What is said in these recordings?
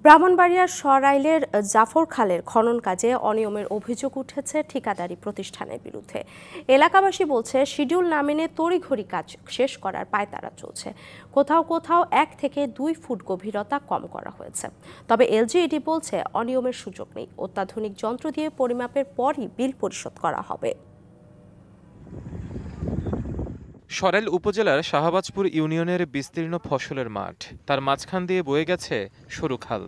ব্রাহ্মণবাড়িয়ার সরাইলের জাফর খালের খনন কাজে অনিয়মের অভিযোগ উঠেছে ঠিকাদারি প্রতিষ্ঠানের বিরুদ্ধে। এলাকাবাসী বলছে, শিডিউল না মেনে তড়িঘড়ি কাজ শেষ করার পায়তারা চলছে। কোথাও কোথাও 1 থেকে 2 ফুট গভীরতা কম করা হয়েছে। তবে এলজিইডি বলছে, অনিয়মের সুযোগ নেই। অত্যাধুনিক যন্ত্র দিয়ে পরিমাপের পরই বিল পরিশোধ করা হবে। সরাইল উপজেলার শাহবাজপুর ইউনিয়নের বিস্তীর্ণ ফসলের মাঠ, তার মাঝখান দিয়ে বয়ে গেছে সরু খাল।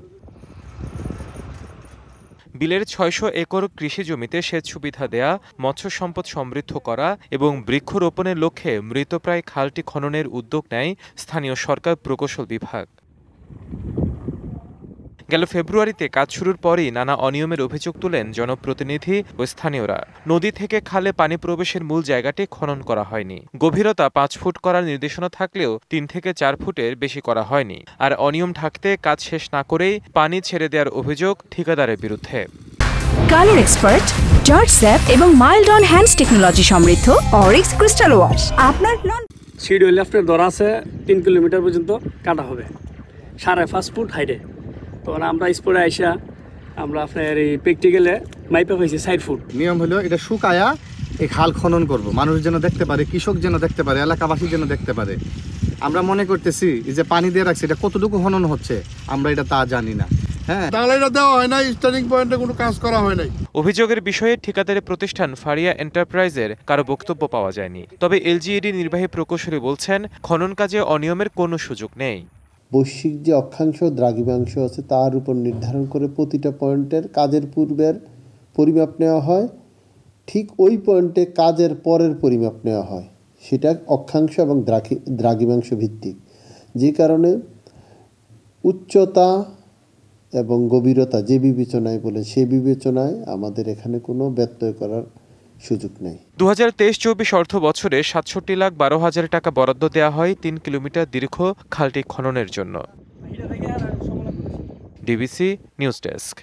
বিলের 600 একর কৃষি জমিতে সেচ সুবিধা দেয়া, মৎস্য সম্পদ সমৃদ্ধ করা এবং বৃক্ষরোপণের লক্ষ্যে মৃতপ্রায় খালটি খননের উদ্যোগ নেয় স্থানীয় সরকার প্রকৌশল বিভাগ। গেল ফেব্রুয়ারিতে কাজ শুরুর পরই নানা অনিয়মের অভিযোগ তুলেন জনপ্রতিনিধি ও স্থানীয়রা। নদী থেকে খালে পানি প্রবেশের মূল জায়গাটি খনন করা হয়নি। গভীরতা 5 ফুট করার নির্দেশনা থাকলেও 3 থেকে 4 ফুটের বেশি করা হয়নি। আর অনিয়ম ঢাকতে কাজ শেষ না করেই পানি ছেড়ে দেওয়ার অভিযোগ ঠিকাদারের বিরুদ্ধে। কালার এক্সপার্ট, জর্জ স্যাপ এবং মাইল্ড অন হ্যান্ডস টেকনোলজি সমৃদ্ধ অরিক্স ক্রিস্টাল ওয়াশ আপনার শিডিউল আপনার ধরা আছে 3 কিলোমিটার পর্যন্ত কাটা হবে, 5.5 ফুট হাইটে। তো আমরা স্পোর্টে আইসা আমরা আপনার এই প্র্যাকটিক্যালে মাইপা পাইছি 4 ফুট। নিয়ম হলো এটা শুকায়া এই খাল খনন করব, মানুষ যেন দেখতে পারে, কৃষক যেন দেখতে পারে, এলাকাবাসী যেন দেখতে পারে। আমরা মনে করতেছি যে পানি দিয়ে রাখছি, এটা কতটুকু খনন হচ্ছে আমরা এটা তা জানি না। হ্যাঁ, টাঙ্গাইলটা দেওয়া হয় নাই, স্টার্টিং পয়েন্টে কোনো কাজ করা হয় নাই। অভিযোগের বিষয়ে ঠিকাদারি প্রতিষ্ঠান ফারিয়া এন্টারপ্রাইজের কারো বক্তব্য পাওয়া যায়নি। তবে এলজিইডি নির্বাহী প্রকৌশলী বলছেন, খনন কাজে অনিয়মের কোনো সুযোগ নেই। বৈশ্বিক যে অক্ষাংশ দ্রাঘিমাংশ আছে তার উপর নির্ধারণ করে প্রতিটা পয়েন্টের কাজের পূর্বের পরিমাপ নেওয়া হয়, ঠিক ওই পয়েন্টে কাজের পরের পরিমাপ নেওয়া হয়। সেটা অক্ষাংশ এবং দ্রাঘিমাংশ ভিত্তিক, যে কারণে উচ্চতা এবং গভীরতা যে বিবেচনায় বলে সে বিবেচনায় আমাদের এখানে কোনো ব্যত্যয় করার সুযোগ নেই। 2023-24 অর্থ বছরে ৬৭,১২,০০০ টাকা বরাদ্দ দেওয়া হয় 3 কিলোমিটার দীর্ঘ খালটি খননের জন্য। DBC news desk.